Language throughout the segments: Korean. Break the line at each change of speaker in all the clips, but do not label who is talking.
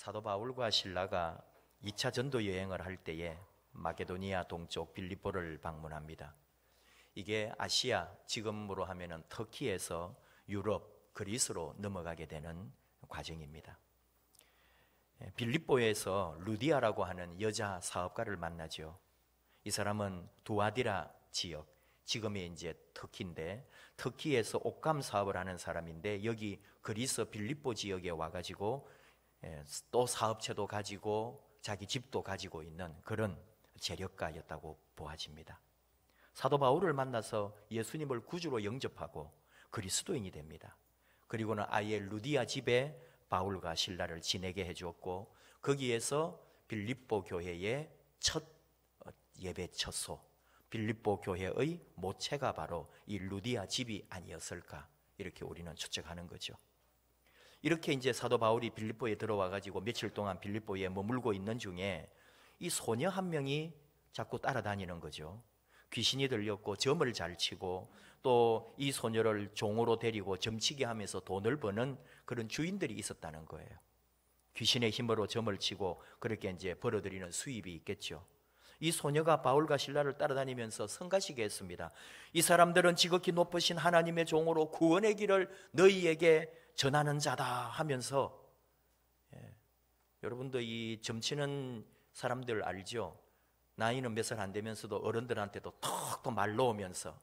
사도 바울과 실라가 2차 전도 여행을 할 때에 마게도니아 동쪽 빌립보를 방문합니다. 이게 아시아, 지금으로 하면은 터키에서 유럽, 그리스로 넘어가게 되는 과정입니다. 빌립보에서 루디아라고 하는 여자 사업가를 만나죠. 이 사람은 두아디라 지역, 지금의 이제 터키인데, 터키에서 옷감 사업을 하는 사람인데, 여기 그리스 빌립보 지역에 와가지고 또 사업체도 가지고 자기 집도 가지고 있는 그런 재력가였다고 보아집니다. 사도 바울을 만나서 예수님을 구주로 영접하고 그리스도인이 됩니다. 그리고는 아예 루디아 집에 바울과 실라를 지내게 해주었고, 거기에서 빌립보 교회의 첫 예배 처소, 빌립보 교회의 모체가 바로 이 루디아 집이 아니었을까, 이렇게 우리는 추측하는 거죠. 이렇게 이제 사도 바울이 빌립보에 들어와 가지고 며칠 동안 빌립보에 머물고 있는 중에 이 소녀 한 명이 자꾸 따라다니는 거죠. 귀신이 들렸고 점을 잘 치고, 또 이 소녀를 종으로 데리고 점치게 하면서 돈을 버는 그런 주인들이 있었다는 거예요. 귀신의 힘으로 점을 치고 그렇게 이제 벌어들이는 수입이 있겠죠. 이 소녀가 바울과 실라를 따라다니면서 성가시게 했습니다. 이 사람들은 지극히 높으신 하나님의 종으로 구원의 길을 너희에게 전하는 자다 하면서, 여러분도 이 점치는 사람들 알죠? 나이는 몇 살 안 되면서도 어른들한테도 톡톡 말 놓으면서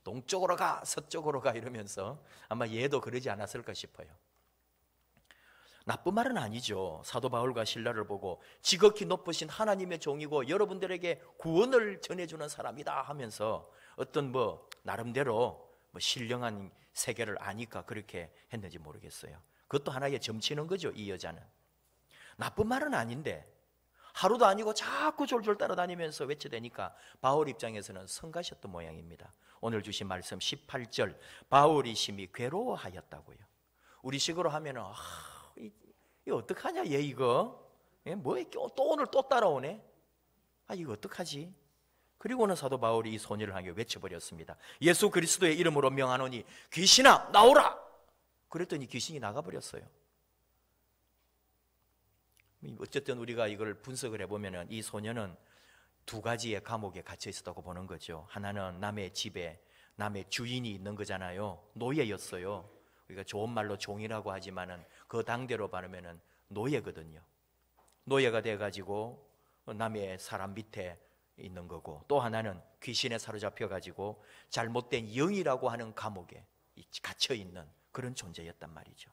동쪽으로 가, 서쪽으로 가 이러면서 아마 얘도 그러지 않았을까 싶어요. 나쁜 말은 아니죠. 사도 바울과 실라를 보고 지극히 높으신 하나님의 종이고 여러분들에게 구원을 전해주는 사람이다 하면서 어떤 나름대로 신령한 세계를 아니까 그렇게 했는지 모르겠어요. 그것도 하나의 점치는 거죠. 이 여자는 나쁜 말은 아닌데 하루도 아니고 자꾸 졸졸 따라다니면서 외쳐대니까 바울 입장에서는 성가셨던 모양입니다. 오늘 주신 말씀 18절, 바울이 심히 괴로워하였다고요. 우리식으로 하면은 이거 어떡하냐 얘 이거, 뭐 또 오늘 또 따라오네, 이거 어떡하지? 그리고는 사도 바울이 이 소녀를 향해 외쳐버렸습니다. 예수 그리스도의 이름으로 명하노니 귀신아 나오라. 그랬더니 귀신이 나가버렸어요. 어쨌든 우리가 이걸 분석을 해보면 이 소녀는 두 가지의 감옥에 갇혀 있었다고 보는 거죠. 하나는 남의 집에 남의 주인이 있는 거잖아요. 노예였어요. 우리가 좋은 말로 종이라고 하지만은 그 당대로 말하면은 노예거든요. 노예가 돼가지고 남의 사람 밑에 있는 거고, 또 하나는 귀신에 사로잡혀 가지고 잘못된 영이라고 하는 감옥에 갇혀 있는 그런 존재였단 말이죠.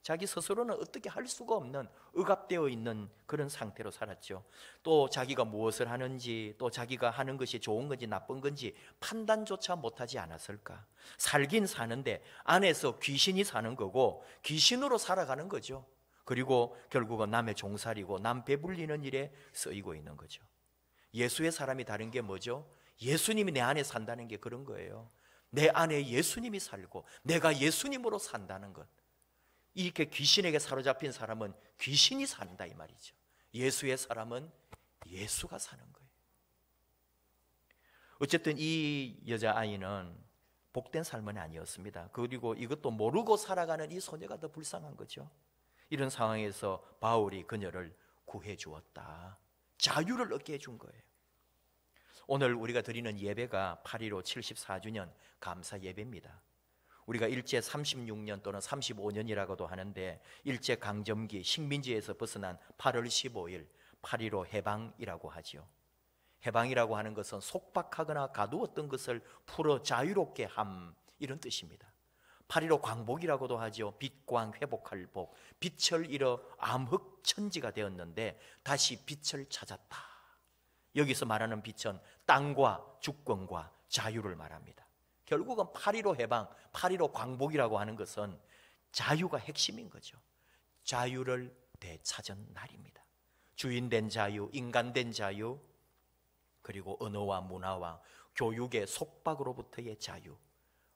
자기 스스로는 어떻게 할 수가 없는 억압되어 있는 그런 상태로 살았죠. 또 자기가 무엇을 하는지, 또 자기가 하는 것이 좋은 건지 나쁜 건지 판단조차 못하지 않았을까. 살긴 사는데 안에서 귀신이 사는 거고 귀신으로 살아가는 거죠. 그리고 결국은 남의 종살이고 남 배불리는 일에 쓰이고 있는 거죠. 예수의 사람이 다른 게 뭐죠? 예수님이 내 안에 산다는 게 그런 거예요. 내 안에 예수님이 살고 내가 예수님으로 산다는 것. 이렇게 귀신에게 사로잡힌 사람은 귀신이 산다 이 말이죠. 예수의 사람은 예수가 사는 거예요. 어쨌든 이 여자아이는 복된 삶은 아니었습니다. 그리고 이것도 모르고 살아가는 이 소녀가 더 불쌍한 거죠. 이런 상황에서 바울이 그녀를 구해 주었다. 자유를 얻게 해준 거예요. 오늘 우리가 드리는 예배가 8.15 74주년 감사 예배입니다. 우리가 일제 36년 또는 35년이라고도 하는데, 일제 강점기 식민지에서 벗어난 8월 15일 8.15 해방이라고 하죠. 해방이라고 하는 것은 속박하거나 가두었던 것을 풀어 자유롭게 함, 이런 뜻입니다. 8.15 광복이라고도 하죠. 빛광 회복할 복, 빛을 잃어 암흑천지가 되었는데 다시 빛을 찾았다. 여기서 말하는 빛은 땅과 주권과 자유를 말합니다. 결국은 8.15 해방, 8.15 광복이라고 하는 것은 자유가 핵심인 거죠. 자유를 되찾은 날입니다. 주인된 자유, 인간된 자유, 그리고 언어와 문화와 교육의 속박으로부터의 자유,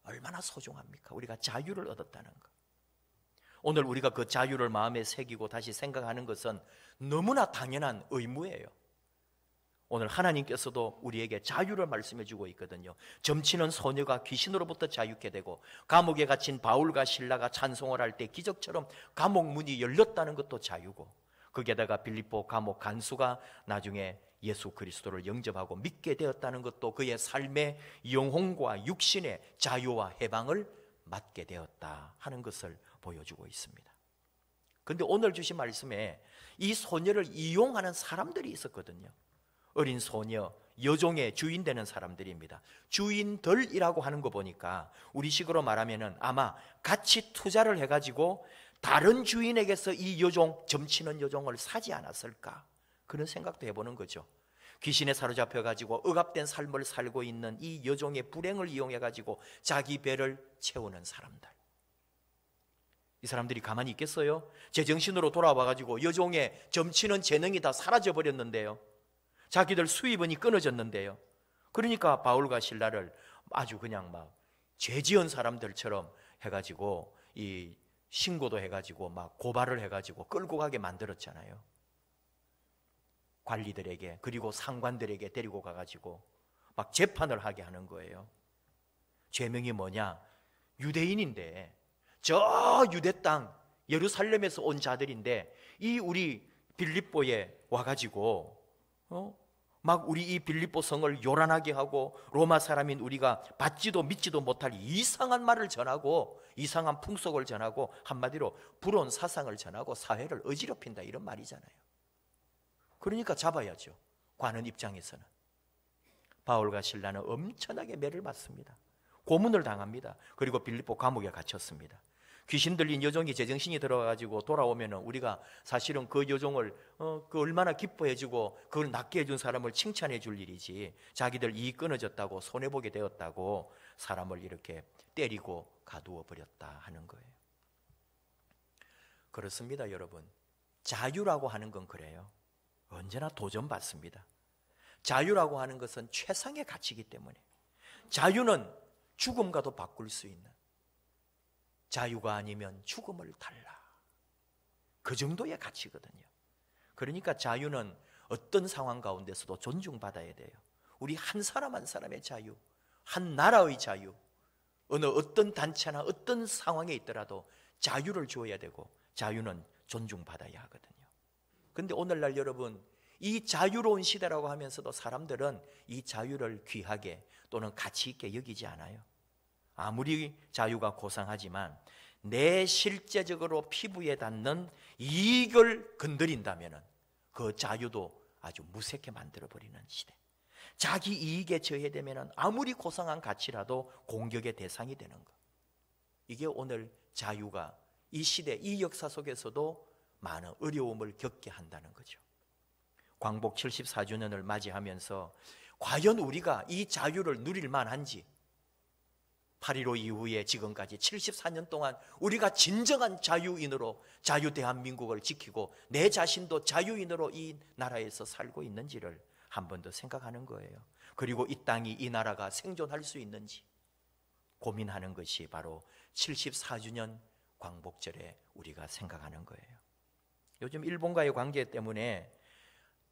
얼마나 소중합니까? 우리가 자유를 얻었다는 것. 오늘 우리가 그 자유를 마음에 새기고 다시 생각하는 것은 너무나 당연한 의무예요. 오늘 하나님께서도 우리에게 자유를 말씀해 주고 있거든요. 점치는 소녀가 귀신으로부터 자유케 되고, 감옥에 갇힌 바울과 실라가 찬송을 할 때 기적처럼 감옥 문이 열렸다는 것도 자유고, 거기에다가 빌립보 감옥 간수가 나중에 예수 그리스도를 영접하고 믿게 되었다는 것도 그의 삶의 영혼과 육신의 자유와 해방을 맞게 되었다 하는 것을 보여주고 있습니다. 그런데 오늘 주신 말씀에 이 소녀를 이용하는 사람들이 있었거든요. 어린 소녀, 여종의 주인 되는 사람들입니다. 주인들이라고 하는 거 보니까 우리식으로 말하면은 아마 같이 투자를 해가지고 다른 주인에게서 이 여종, 점치는 여종을 사지 않았을까, 그런 생각도 해보는 거죠. 귀신에 사로잡혀가지고 억압된 삶을 살고 있는 이 여종의 불행을 이용해가지고 자기 배를 채우는 사람들, 이 사람들이 가만히 있겠어요? 제정신으로 돌아와가지고 여종의 점치는 재능이 다 사라져버렸는데요, 자기들 수입원이 끊어졌는데요. 그러니까 바울과 실라를 아주 그냥 막 죄지은 사람들처럼 해가지고 이 신고도 해가지고 막 고발을 해가지고 끌고 가게 만들었잖아요. 관리들에게, 그리고 상관들에게 데리고 가가지고 막 재판을 하게 하는 거예요. 죄명이 뭐냐? 유대인인데, 저 유대 땅 예루살렘에서 온 자들인데 이 우리 빌립보에 와가지고 막 우리 이 빌립보 성을 요란하게 하고 로마 사람인 우리가 받지도 믿지도 못할 이상한 말을 전하고 이상한 풍속을 전하고 한마디로 불온 사상을 전하고 사회를 어지럽힌다, 이런 말이잖아요. 그러니까 잡아야죠. 관원 입장에서는. 바울과 실라는 엄청나게 매를 맞습니다. 고문을 당합니다. 그리고 빌립보 감옥에 갇혔습니다. 귀신 들린 여종이 제정신이 들어가지고 돌아오면 우리가 사실은 그 여종을 그 얼마나 기뻐해주고 그걸 낫게 해준 사람을 칭찬해 줄 일이지, 자기들 이익 끊어졌다고 손해보게 되었다고 사람을 이렇게 때리고 가두어 버렸다 하는 거예요. 그렇습니다, 여러분. 자유라고 하는 건 그래요. 언제나 도전받습니다. 자유라고 하는 것은 최상의 가치이기 때문에, 자유는 죽음과도 바꿀 수 있는, 자유가 아니면 죽음을 달라, 그 정도의 가치거든요. 그러니까 자유는 어떤 상황 가운데서도 존중받아야 돼요. 우리 한 사람 한 사람의 자유, 한 나라의 자유, 어떤 단체나 어떤 상황에 있더라도 자유를 주어야 되고 자유는 존중받아야 하거든요. 그런데 오늘날 여러분, 이 자유로운 시대라고 하면서도 사람들은 이 자유를 귀하게 또는 가치 있게 여기지 않아요. 아무리 자유가 고상하지만 내 실제적으로 피부에 닿는 이익을 건드린다면 그 자유도 아주 무색해 만들어버리는 시대. 자기 이익에 저해되면 아무리 고상한 가치라도 공격의 대상이 되는 것. 이게 오늘 자유가 이 시대, 이 역사 속에서도 많은 어려움을 겪게 한다는 거죠. 광복 74주년을 맞이하면서 과연 우리가 이 자유를 누릴 만한지, 8.15 이후에 지금까지 74년 동안 우리가 진정한 자유인으로 자유 대한민국을 지키고 내 자신도 자유인으로 이 나라에서 살고 있는지를 한 번 더 생각하는 거예요. 그리고 이 땅이, 이 나라가 생존할 수 있는지 고민하는 것이 바로 74주년 광복절에 우리가 생각하는 거예요. 요즘 일본과의 관계 때문에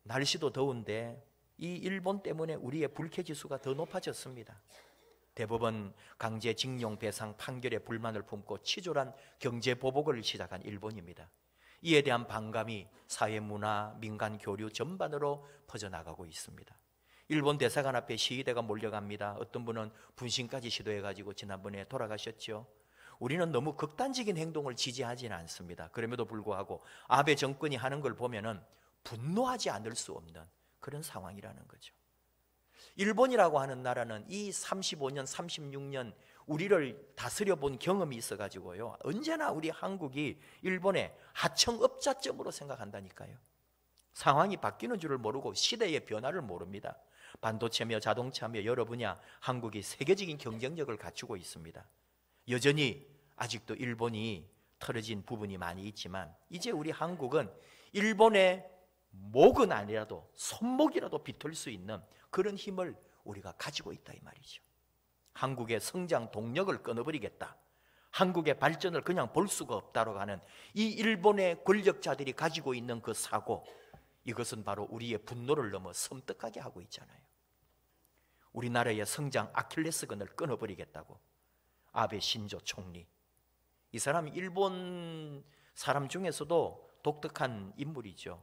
날씨도 더운데 이 일본 때문에 우리의 불쾌지수가 더 높아졌습니다. 대법원 강제징용 배상 판결에 불만을 품고 치졸한 경제보복을 시작한 일본입니다. 이에 대한 반감이 사회문화, 민간 교류 전반으로 퍼져나가고 있습니다. 일본 대사관 앞에 시위대가 몰려갑니다. 어떤 분은 분신까지 시도해가지고 지난번에 돌아가셨죠. 우리는 너무 극단적인 행동을 지지하지는 않습니다. 그럼에도 불구하고 아베 정권이 하는 걸 보면은 분노하지 않을 수 없는 그런 상황이라는 거죠. 일본이라고 하는 나라는 이 35년, 36년 우리를 다스려 본 경험이 있어가지고요, 언제나 우리 한국이 일본의 하청업자점으로 생각한다니까요. 상황이 바뀌는 줄을 모르고 시대의 변화를 모릅니다. 반도체며 자동차며 여러 분야 한국이 세계적인 경쟁력을 갖추고 있습니다. 여전히 아직도 일본이 털어진 부분이 많이 있지만 이제 우리 한국은 일본의 목은 아니라도 손목이라도 비틀 수 있는 그런 힘을 우리가 가지고 있다 이 말이죠. 한국의 성장 동력을 끊어버리겠다, 한국의 발전을 그냥 볼 수가 없다라고 하는 이 일본의 권력자들이 가지고 있는 그 사고, 이것은 바로 우리의 분노를 넘어 섬뜩하게 하고 있잖아요. 우리나라의 성장 아킬레스건을 끊어버리겠다고 아베 신조 총리, 이 사람이 일본 사람 중에서도 독특한 인물이죠.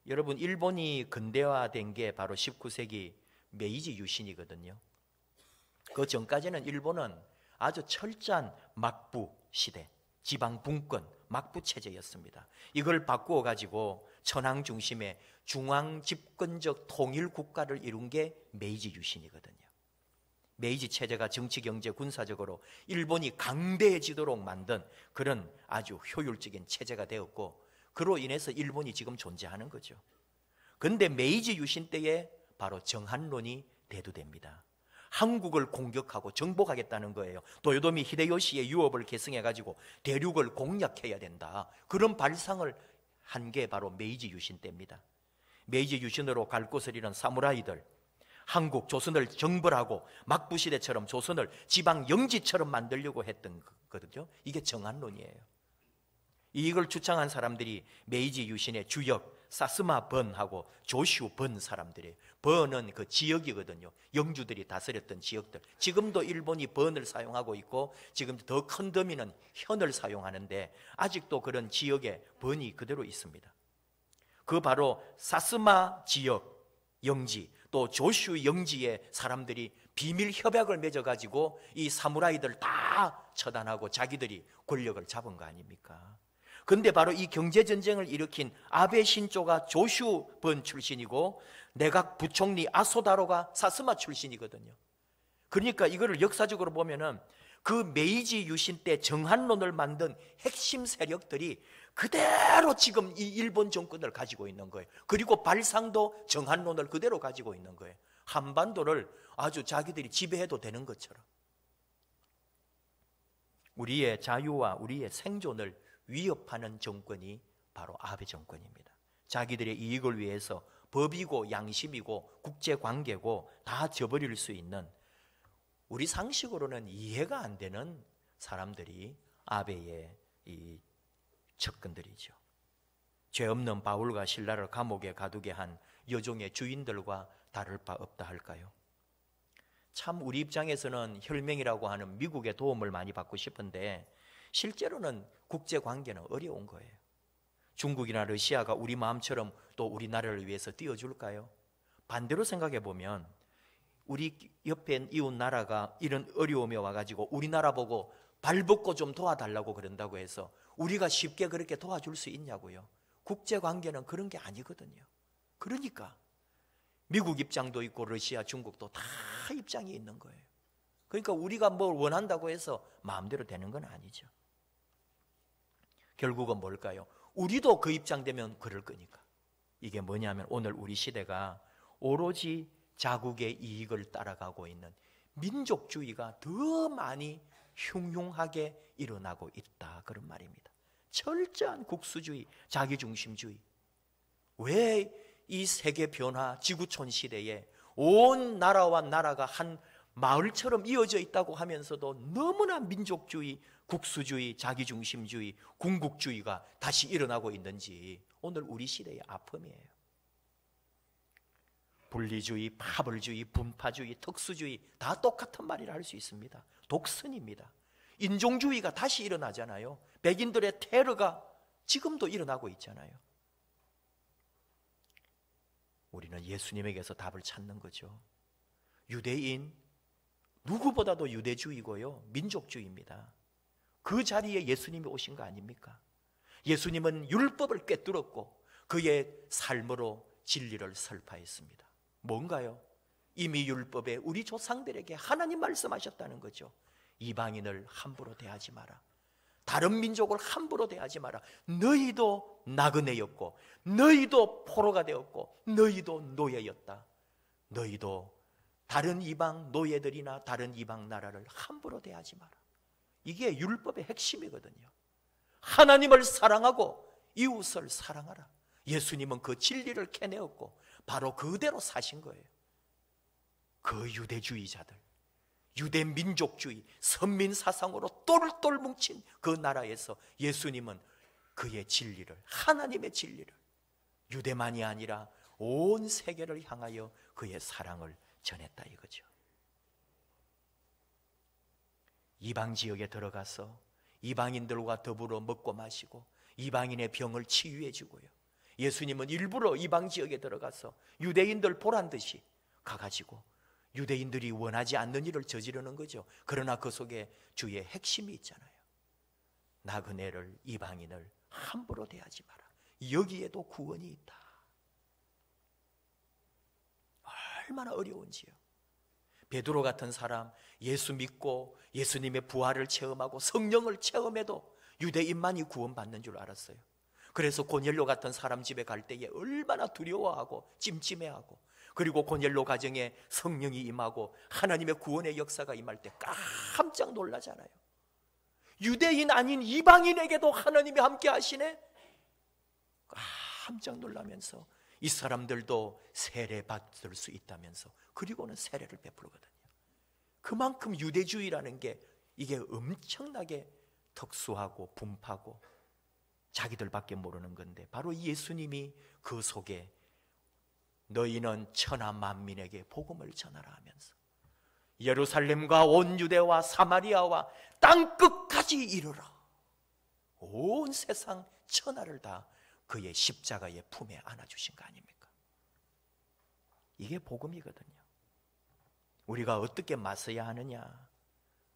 여러분, 일본이 근대화된 게 바로 19세기 메이지 유신이거든요. 그 전까지는 일본은 아주 철저한 막부 시대, 지방 분권, 막부 체제였습니다. 이걸 바꾸어 가지고 천황 중심의 중앙 집권적 통일 국가를 이룬 게 메이지 유신이거든요. 메이지 체제가 정치, 경제, 군사적으로 일본이 강대해지도록 만든 그런 아주 효율적인 체제가 되었고, 그로 인해서 일본이 지금 존재하는 거죠. 그런데 메이지 유신 때에 바로 정한론이 대두됩니다. 한국을 공격하고 정복하겠다는 거예요. 도요토미 히데요시의 유업을 계승해가지고 대륙을 공략해야 된다. 그런 발상을 한 게 바로 메이지 유신 때입니다. 메이지 유신으로 갈 곳을 잃은 사무라이들, 한국, 조선을 정벌하고 막부시대처럼 조선을 지방 영지처럼 만들려고 했던 거거든요. 이게 정한론이에요. 이걸 주창한 사람들이 메이지 유신의 주역 사스마 번하고 조슈 번 사람들이에요. 번은 그 지역이거든요. 영주들이 다스렸던 지역들. 지금도 일본이 번을 사용하고 있고, 지금 더 큰 더미는 현을 사용하는데 아직도 그런 지역에 번이 그대로 있습니다. 그 바로 사스마 지역 영지, 또 조슈 영지의 사람들이 비밀 협약을 맺어가지고 이 사무라이들 다 처단하고 자기들이 권력을 잡은 거 아닙니까? 근데 바로 이 경제전쟁을 일으킨 아베 신조가 조슈 번 출신이고, 내각 부총리 아소다로가 사스마 출신이거든요. 그러니까 이거를 역사적으로 보면은 그 메이지 유신 때 정한론을 만든 핵심 세력들이 그대로 지금 이 일본 정권을 가지고 있는 거예요. 그리고 발상도 정한론을 그대로 가지고 있는 거예요. 한반도를 아주 자기들이 지배해도 되는 것처럼. 우리의 자유와 우리의 생존을 위협하는 정권이 바로 아베 정권입니다. 자기들의 이익을 위해서 법이고 양심이고 국제관계고 다 저버릴 수 있는, 우리 상식으로는 이해가 안 되는 사람들이 아베의 이 측근들이죠. 죄 없는 바울과 실라를 감옥에 가두게 한 여종의 주인들과 다를 바 없다 할까요? 참 우리 입장에서는 혈맹이라고 하는 미국의 도움을 많이 받고 싶은데 실제로는 국제관계는 어려운 거예요. 중국이나 러시아가 우리 마음처럼 또 우리나라를 위해서 띄워줄까요? 반대로 생각해 보면 우리 옆에 이웃 나라가 이런 어려움에 와가지고 우리나라 보고 발벗고 좀 도와달라고 그런다고 해서 우리가 쉽게 그렇게 도와줄 수 있냐고요. 국제관계는 그런 게 아니거든요. 그러니까 미국 입장도 있고 러시아, 중국도 다 입장이 있는 거예요. 그러니까 우리가 뭘 원한다고 해서 마음대로 되는 건 아니죠. 결국은 뭘까요? 우리도 그 입장 되면 그럴 거니까. 이게 뭐냐면 오늘 우리 시대가 오로지 자국의 이익을 따라가고 있는 민족주의가 더 많이 흉흉하게 일어나고 있다, 그런 말입니다. 철저한 국수주의, 자기중심주의. 왜 이 세계 변화, 지구촌 시대에 온 나라와 나라가 한 마을처럼 이어져 있다고 하면서도 너무나 민족주의, 국수주의, 자기중심주의, 군국주의가 다시 일어나고 있는지 오늘 우리 시대의 아픔이에요. 분리주의, 파벌주의, 분파주의, 특수주의 다 똑같은 말이라 할 수 있습니다. 독선입니다. 인종주의가 다시 일어나잖아요. 백인들의 테러가 지금도 일어나고 있잖아요. 우리는 예수님에게서 답을 찾는 거죠. 유대인, 누구보다도 유대주의고요, 민족주의입니다. 그 자리에 예수님이 오신 거 아닙니까? 예수님은 율법을 꿰뚫었고 그의 삶으로 진리를 설파했습니다. 뭔가요? 이미 율법에 우리 조상들에게 하나님 말씀하셨다는 거죠. 이방인을 함부로 대하지 마라. 다른 민족을 함부로 대하지 마라. 너희도 나그네였고 너희도 포로가 되었고 너희도 노예였다. 너희도 다른 이방 노예들이나 다른 이방 나라를 함부로 대하지 마라. 이게 율법의 핵심이거든요. 하나님을 사랑하고 이웃을 사랑하라. 예수님은 그 진리를 캐내었고 바로 그대로 사신 거예요. 그 유대주의자들, 유대 민족주의, 선민 사상으로 똘똘 뭉친 그 나라에서 예수님은 그의 진리를, 하나님의 진리를 유대만이 아니라 온 세계를 향하여 그의 사랑을 전했다 이거죠. 이방 지역에 들어가서 이방인들과 더불어 먹고 마시고 이방인의 병을 치유해 주고요. 예수님은 일부러 이방 지역에 들어가서 유대인들 보란 듯이 가가지고 유대인들이 원하지 않는 일을 저지르는 거죠. 그러나 그 속에 주의 핵심이 있잖아요. 나그네를, 이방인을 함부로 대하지 마라. 여기에도 구원이 있다. 얼마나 어려운지요. 베드로 같은 사람, 예수 믿고 예수님의 부활을 체험하고 성령을 체험해도 유대인만이 구원받는 줄 알았어요. 그래서 고넬료 같은 사람 집에 갈 때에 얼마나 두려워하고 찜찜해하고, 그리고 고넬료 가정에 성령이 임하고 하나님의 구원의 역사가 임할 때 깜짝 놀라잖아요. 유대인 아닌 이방인에게도 하나님이 함께 하시네? 깜짝 놀라면서 이 사람들도 세례 받을 수 있다면서, 그리고는 세례를 베풀거든요. 그만큼 유대주의라는 게 이게 엄청나게 특수하고 분파고 자기들밖에 모르는 건데, 바로 예수님이 그 속에 너희는 천하 만민에게 복음을 전하라 하면서 예루살렘과 온 유대와 사마리아와 땅끝까지 이르라. 온 세상 천하를 다 그의 십자가의 품에 안아주신 거 아닙니까? 이게 복음이거든요. 우리가 어떻게 맞서야 하느냐,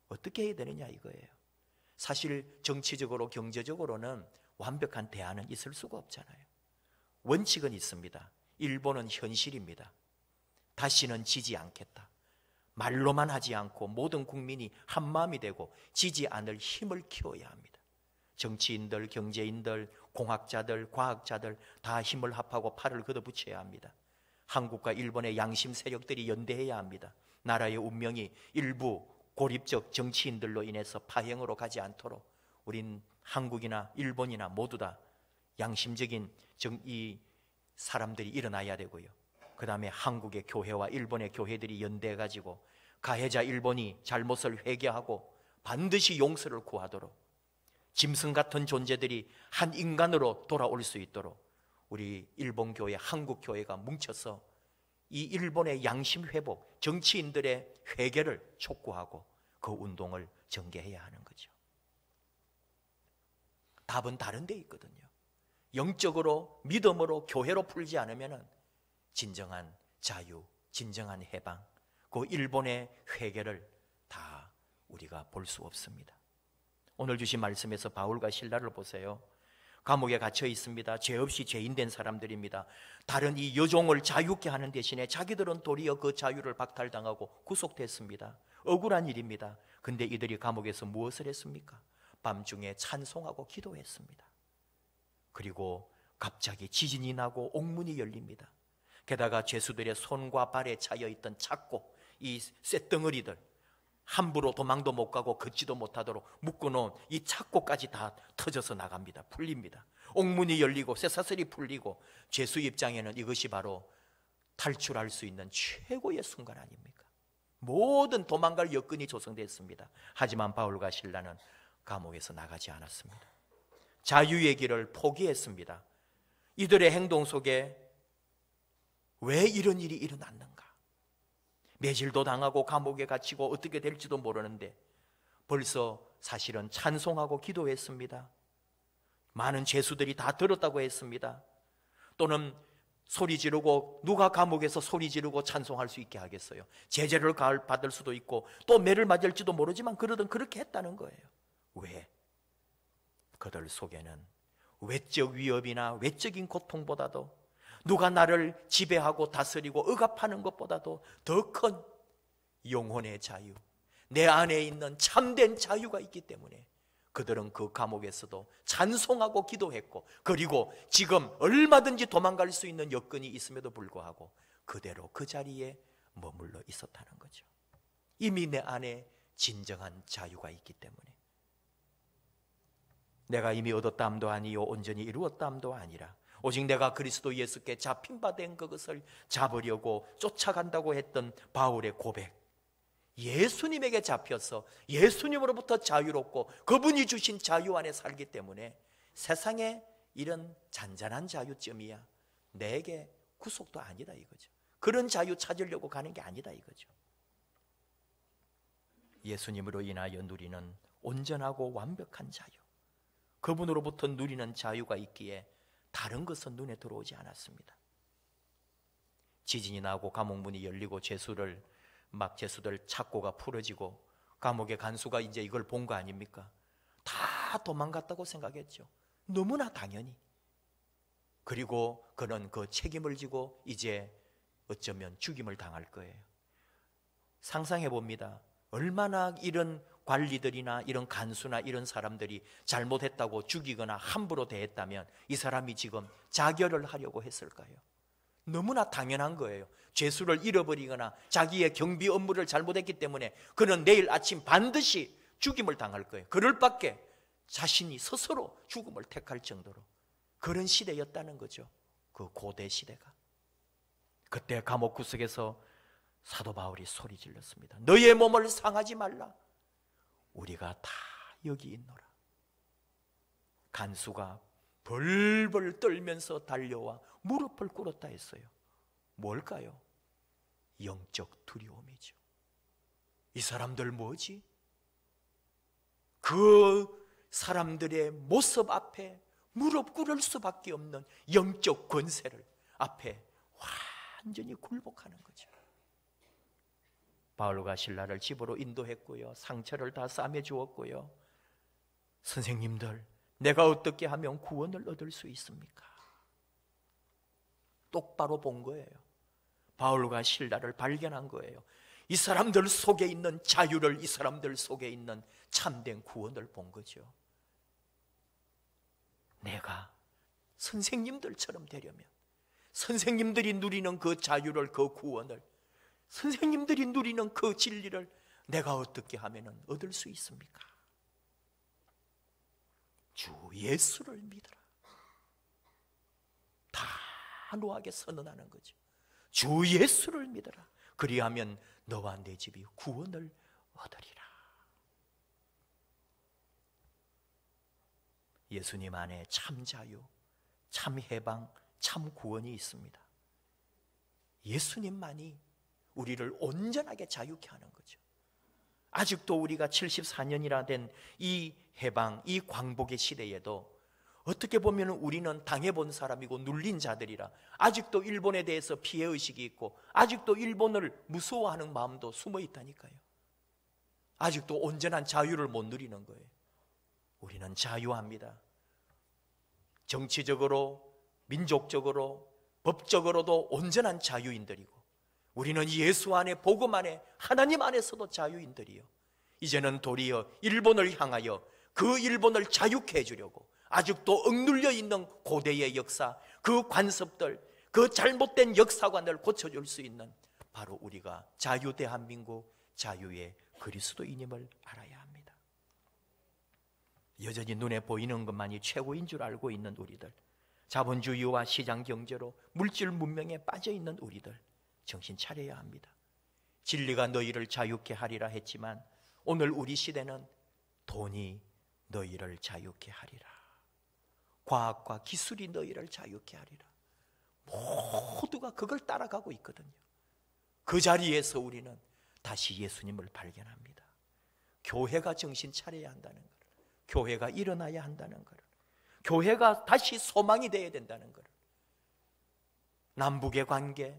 어떻게 해야 되느냐 이거예요. 사실 정치적으로 경제적으로는 완벽한 대안은 있을 수가 없잖아요. 원칙은 있습니다. 일본은 현실입니다. 다시는 지지 않겠다. 말로만 하지 않고 모든 국민이 한마음이 되고 지지 않을 힘을 키워야 합니다. 정치인들, 경제인들, 공학자들, 과학자들 다 힘을 합하고 팔을 걷어붙여야 합니다. 한국과 일본의 양심 세력들이 연대해야 합니다. 나라의 운명이 일부 고립적 정치인들로 인해서 파행으로 가지 않도록 우린 한국이나 일본이나 모두 다 양심적인 이 사람들이 일어나야 되고요. 그 다음에 한국의 교회와 일본의 교회들이 연대해가지고 가해자 일본이 잘못을 회개하고 반드시 용서를 구하도록, 짐승 같은 존재들이 한 인간으로 돌아올 수 있도록 우리 일본 교회, 한국 교회가 뭉쳐서 이 일본의 양심 회복, 정치인들의 회개를 촉구하고 그 운동을 전개해야 하는 거죠. 답은 다른 데 있거든요. 영적으로, 믿음으로, 교회로 풀지 않으면 진정한 자유, 진정한 해방, 그 일본의 회개를 다 우리가 볼 수 없습니다. 오늘 주신 말씀에서 바울과 실라를 보세요. 감옥에 갇혀 있습니다. 죄 없이 죄인 된 사람들입니다. 다른 이 여종을 자유케 하는 대신에 자기들은 도리어 그 자유를 박탈당하고 구속됐습니다. 억울한 일입니다. 근데 이들이 감옥에서 무엇을 했습니까? 밤중에 찬송하고 기도했습니다. 그리고 갑자기 지진이 나고 옥문이 열립니다. 게다가 죄수들의 손과 발에 차여있던 착고, 이 쇳덩어리들, 함부로 도망도 못 가고 걷지도 못하도록 묶어놓은 이 착고까지 다 터져서 나갑니다. 풀립니다. 옥문이 열리고 쇠사슬이 풀리고, 죄수 입장에는 이것이 바로 탈출할 수 있는 최고의 순간 아닙니까? 모든 도망갈 여건이 조성됐습니다. 하지만 바울과 실라는 감옥에서 나가지 않았습니다. 자유의 길을 포기했습니다. 이들의 행동 속에 왜 이런 일이 일어났는가? 매질도 당하고 감옥에 갇히고 어떻게 될지도 모르는데 벌써 사실은 찬송하고 기도했습니다. 많은 죄수들이 다 들었다고 했습니다. 또는 소리 지르고, 누가 감옥에서 소리 지르고 찬송할 수 있게 하겠어요? 제재를 받을 수도 있고 또 매를 맞을지도 모르지만 그러던 그렇게 했다는 거예요. 왜? 그들 속에는 외적 위협이나 외적인 고통보다도, 누가 나를 지배하고 다스리고 억압하는 것보다도 더 큰 영혼의 자유, 내 안에 있는 참된 자유가 있기 때문에 그들은 그 감옥에서도 찬송하고 기도했고, 그리고 지금 얼마든지 도망갈 수 있는 여건이 있음에도 불구하고 그대로 그 자리에 머물러 있었다는 거죠. 이미 내 안에 진정한 자유가 있기 때문에. 내가 이미 얻었다함도 아니요 온전히 이루었다함도 아니라 오직 내가 그리스도 예수께 잡힌 바 된 그것을 잡으려고 쫓아간다고 했던 바울의 고백, 예수님에게 잡혀서 예수님으로부터 자유롭고 그분이 주신 자유 안에 살기 때문에 세상에 이런 잔잔한 자유점이야 내게 구속도 아니다 이거죠. 그런 자유 찾으려고 가는 게 아니다 이거죠. 예수님으로 인하여 누리는 온전하고 완벽한 자유, 그분으로부터 누리는 자유가 있기에 다른 것은 눈에 들어오지 않았습니다. 지진이 나고 감옥문이 열리고 죄수들 착고가 풀어지고 감옥의 간수가 이제 이걸 본 거 아닙니까? 다 도망갔다고 생각했죠. 너무나 당연히. 그리고 그는 그 책임을 지고 이제 어쩌면 죽임을 당할 거예요. 상상해 봅니다. 얼마나 이런 관리들이나 이런 간수나 이런 사람들이 잘못했다고 죽이거나 함부로 대했다면 이 사람이 지금 자결을 하려고 했을까요? 너무나 당연한 거예요. 죄수를 잃어버리거나 자기의 경비 업무를 잘못했기 때문에 그는 내일 아침 반드시 죽임을 당할 거예요. 그럴 밖에 자신이 스스로 죽음을 택할 정도로 그런 시대였다는 거죠. 그 고대 시대가. 그때 감옥 구석에서 사도 바울이 소리 질렀습니다. 너의 몸을 상하지 말라. 우리가 다 여기 있노라. 간수가 벌벌 떨면서 달려와 무릎을 꿇었다 했어요. 뭘까요? 영적 두려움이죠. 이 사람들 뭐지? 그 사람들의 모습 앞에 무릎 꿇을 수밖에 없는 영적 권세를 앞에 완전히 굴복하는 거죠. 바울과 실라를 집으로 인도했고요. 상처를 다 싸매 주었고요. 선생님들, 내가 어떻게 하면 구원을 얻을 수 있습니까? 똑바로 본 거예요. 바울과 실라를 발견한 거예요. 이 사람들 속에 있는 자유를, 이 사람들 속에 있는 참된 구원을 본 거죠. 내가 선생님들처럼 되려면, 선생님들이 누리는 그 자유를, 그 구원을, 선생님들이 누리는 그 진리를 내가 어떻게 하면 얻을 수 있습니까? 주 예수를 믿어라. 단호하게 선언하는 거죠. 주 예수를 믿어라. 그리하면 너와 내 집이 구원을 얻으리라. 예수님 안에 참 자유, 참 해방, 참 구원이 있습니다. 예수님만이 우리를 온전하게 자유케 하는 거죠. 아직도 우리가 74년이나 된 이 해방, 이 광복의 시대에도 어떻게 보면 우리는 당해본 사람이고 눌린 자들이라 아직도 일본에 대해서 피해의식이 있고 아직도 일본을 무서워하는 마음도 숨어 있다니까요. 아직도 온전한 자유를 못 누리는 거예요. 우리는 자유합니다. 정치적으로, 민족적으로, 법적으로도 온전한 자유인들이고 우리는 예수 안에, 복음 안에, 하나님 안에서도 자유인들이요. 이제는 도리어 일본을 향하여 그 일본을 자유케 해주려고 아직도 억눌려 있는 고대의 역사, 그 관습들, 그 잘못된 역사관을 고쳐줄 수 있는 바로 우리가 자유 대한민국, 자유의 그리스도인임을 알아야 합니다. 여전히 눈에 보이는 것만이 최고인 줄 알고 있는 우리들, 자본주의와 시장 경제로 물질 문명에 빠져 있는 우리들, 정신 차려야 합니다. 진리가 너희를 자유케 하리라 했지만 오늘 우리 시대는 돈이 너희를 자유케 하리라, 과학과 기술이 너희를 자유케 하리라, 모두가 그걸 따라가고 있거든요. 그 자리에서 우리는 다시 예수님을 발견합니다. 교회가 정신 차려야 한다는 것, 교회가 일어나야 한다는 것, 교회가 다시 소망이 되어야 된다는 것, 남북의 관계,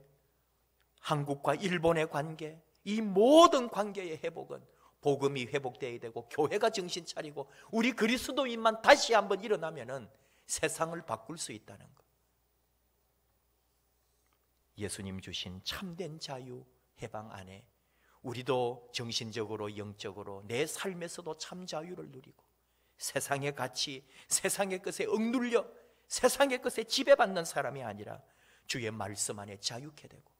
한국과 일본의 관계, 이 모든 관계의 회복은 복음이 회복되어야 되고 교회가 정신 차리고 우리 그리스도인만 다시 한번 일어나면은 세상을 바꿀 수 있다는 것. 예수님 주신 참된 자유, 해방 안에 우리도 정신적으로, 영적으로 내 삶에서도 참 자유를 누리고 세상의 가치, 세상의 것에 억눌려 세상의 것에 지배받는 사람이 아니라 주의 말씀 안에 자유케 되고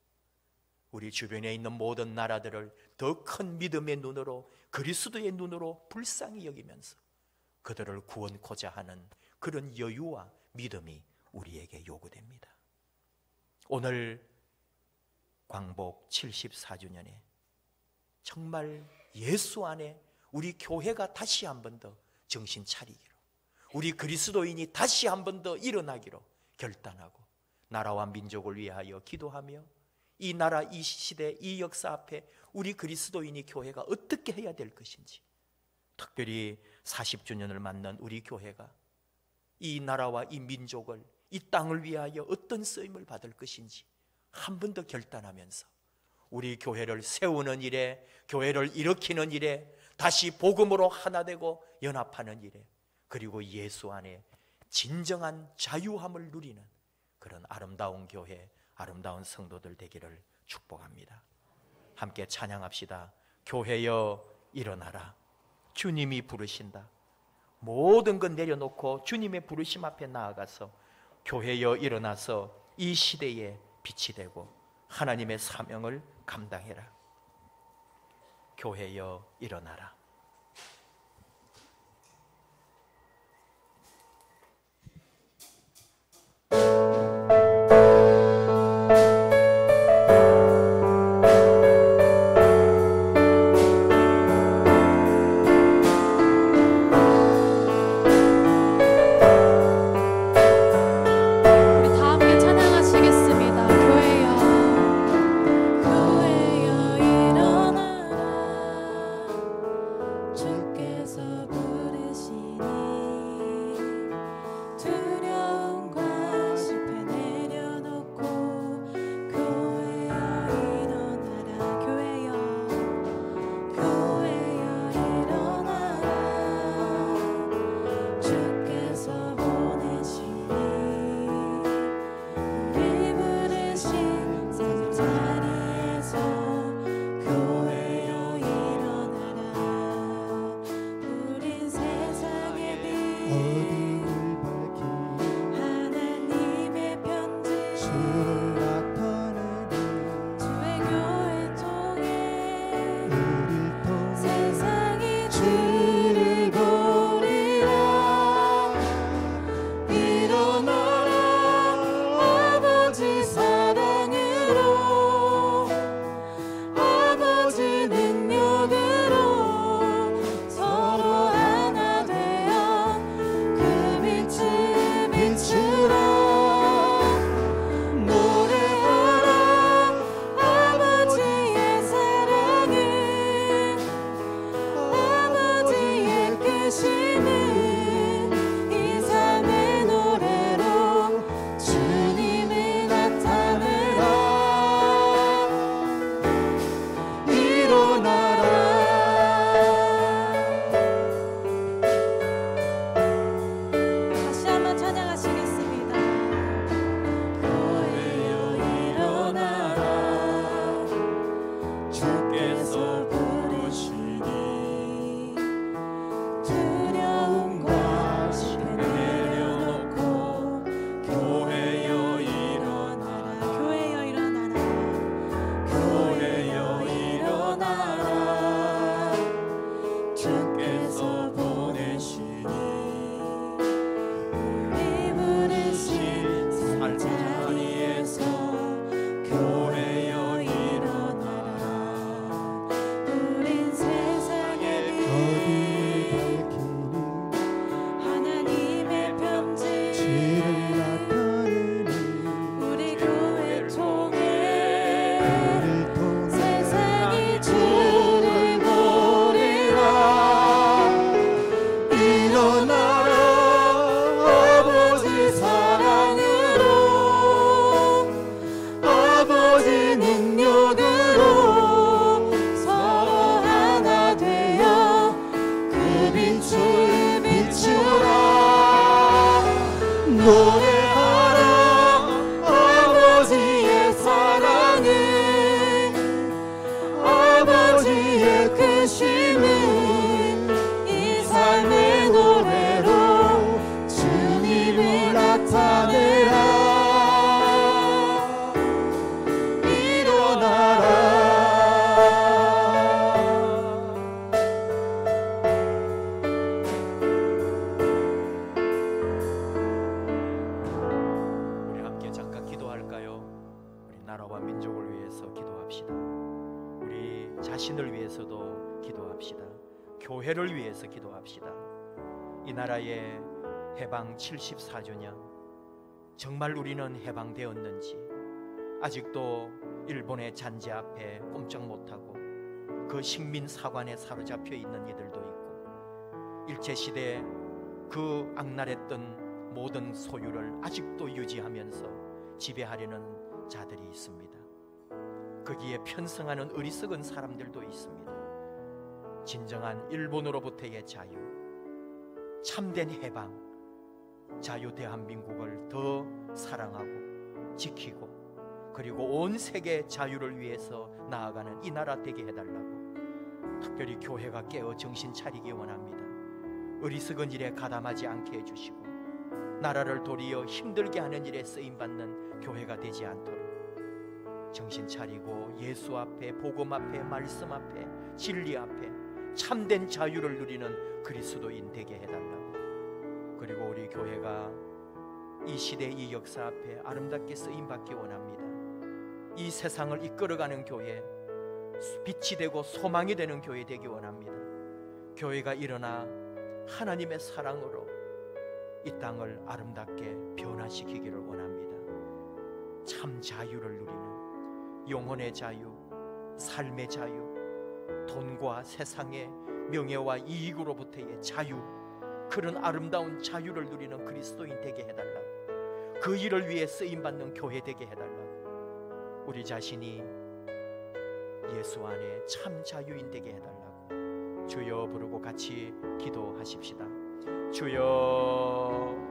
우리 주변에 있는 모든 나라들을 더 큰 믿음의 눈으로, 그리스도의 눈으로 불쌍히 여기면서 그들을 구원코자 하는 그런 여유와 믿음이 우리에게 요구됩니다. 오늘 광복 74주년에 정말 예수 안에 우리 교회가 다시 한 번 더 정신 차리기로, 우리 그리스도인이 다시 한 번 더 일어나기로 결단하고 나라와 민족을 위하여 기도하며 이 나라, 이 시대, 이 역사 앞에 우리 그리스도인이 교회가 어떻게 해야 될 것인지, 특별히 40주년을 맞는 우리 교회가 이 나라와 이 민족을, 이 땅을 위하여 어떤 쓰임을 받을 것인지 한 번 더 결단하면서 우리 교회를 세우는 일에, 교회를 일으키는 일에, 다시 복음으로 하나 되고 연합하는 일에, 그리고 예수 안에 진정한 자유함을 누리는 그런 아름다운 교회, 아름다운 성도들 되기를 축복합니다. 함께 찬양합시다. 교회여 일어나라. 주님이 부르신다. 모든 것 내려놓고 주님의 부르심 앞에 나아가서 교회여 일어나서 이 시대에 빛이 되고 하나님의 사명을 감당해라. 교회여 일어나라.
자신을 위해서도 기도합시다. 교회를 위해서 기도합시다. 이 나라의 해방 74주년, 정말 우리는 해방되었는지, 아직도 일본의 잔재 앞에 꼼짝 못하고 그 식민사관에 사로잡혀 있는 이들도 있고, 일제시대에 그 악랄했던 모든 소유를 아직도 유지하면서 지배하려는 자들이 있습니다. 거기에 편승하는 어리석은 사람들도 있습니다. 진정한 일본으로부터의 자유, 참된 해방, 자유 대한민국을 더 사랑하고 지키고 그리고 온 세계 자유를 위해서 나아가는 이 나라 되게 해달라고 특별히 교회가 깨어 정신 차리기 원합니다. 어리석은 일에 가담하지 않게 해주시고 나라를 도리어 힘들게 하는 일에 쓰임받는 교회가 되지 않도록 정신 차리고 예수 앞에, 복음 앞에, 말씀 앞에, 진리 앞에 참된 자유를 누리는 그리스도인 되게 해달라고. 그리고 우리 교회가 이 시대 이 역사 앞에 아름답게 쓰임받기 원합니다. 이 세상을 이끌어가는 교회, 빛이 되고 소망이 되는 교회 되기 원합니다. 교회가 일어나 하나님의 사랑으로 이 땅을 아름답게 변화시키기를 원합니다. 참 자유를 누리는 영혼의 자유, 삶의 자유, 돈과 세상의 명예와 이익으로부터의 자유, 그런 아름다운 자유를 누리는 그리스도인 되게 해달라고. 그 일을 위해 쓰임받는 교회 되게 해달라고. 우리 자신이 예수 안에 참 자유인 되게 해달라고. 주여 부르고 같이 기도하십시다. 주여.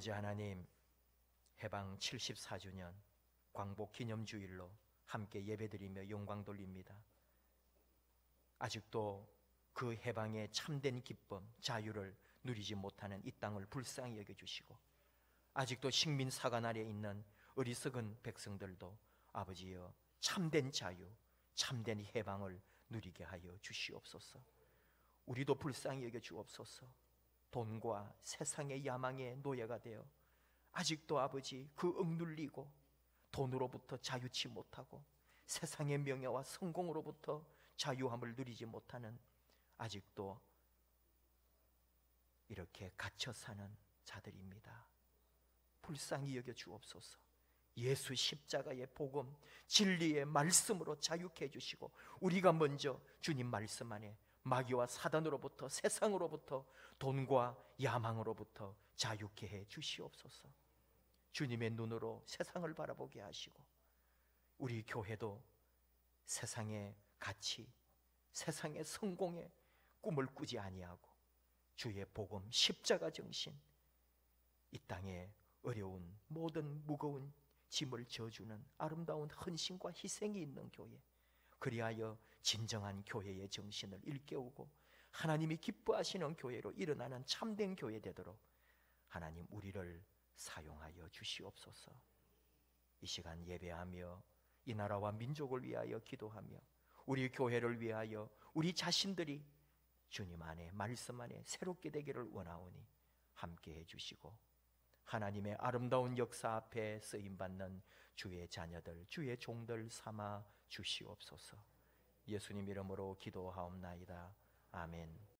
아버지 하나님, 해방 74주년 광복 기념주일로 함께 예배드리며 영광 돌립니다. 아직도 그 해방의 참된 기쁨, 자유를 누리지 못하는 이 땅을 불쌍히 여겨주시고 아직도 식민사관 아래 있는 어리석은 백성들도 아버지여 참된 자유, 참된 해방을 누리게 하여 주시옵소서. 우리도 불쌍히 여겨주옵소서. 돈과 세상의 야망의 노예가 되어 아직도 아버지 그 억눌리고 돈으로부터 자유치 못하고 세상의 명예와 성공으로부터 자유함을 누리지 못하는 아직도 이렇게 갇혀 사는 자들입니다. 불쌍히 여겨 주옵소서. 예수 십자가의 복음, 진리의 말씀으로 자유케 해주시고 우리가 먼저 주님 말씀 안에 마귀와 사단으로부터, 세상으로부터, 돈과 야망으로부터 자유케 해 주시옵소서. 주님의 눈으로 세상을 바라보게 하시고 우리 교회도 세상의 가치, 세상의 성공에 꿈을 꾸지 아니하고 주의 복음, 십자가 정신, 이 땅에 어려운 모든 무거운 짐을 져주는 아름다운 헌신과 희생이 있는 교회, 그리하여 진정한 교회의 정신을 일깨우고 하나님이 기뻐하시는 교회로 일어나는 참된 교회 되도록 하나님 우리를 사용하여 주시옵소서. 이 시간 예배하며 이 나라와 민족을 위하여 기도하며 우리 교회를 위하여 우리 자신들이 주님 안에 말씀 안에 새롭게 되기를 원하오니 함께 해주시고 하나님의 아름다운 역사 앞에 쓰임받는 주의 자녀들, 주의 종들 삼아 주시옵소서. 예수님 이름으로 기도하옵나이다. 아멘.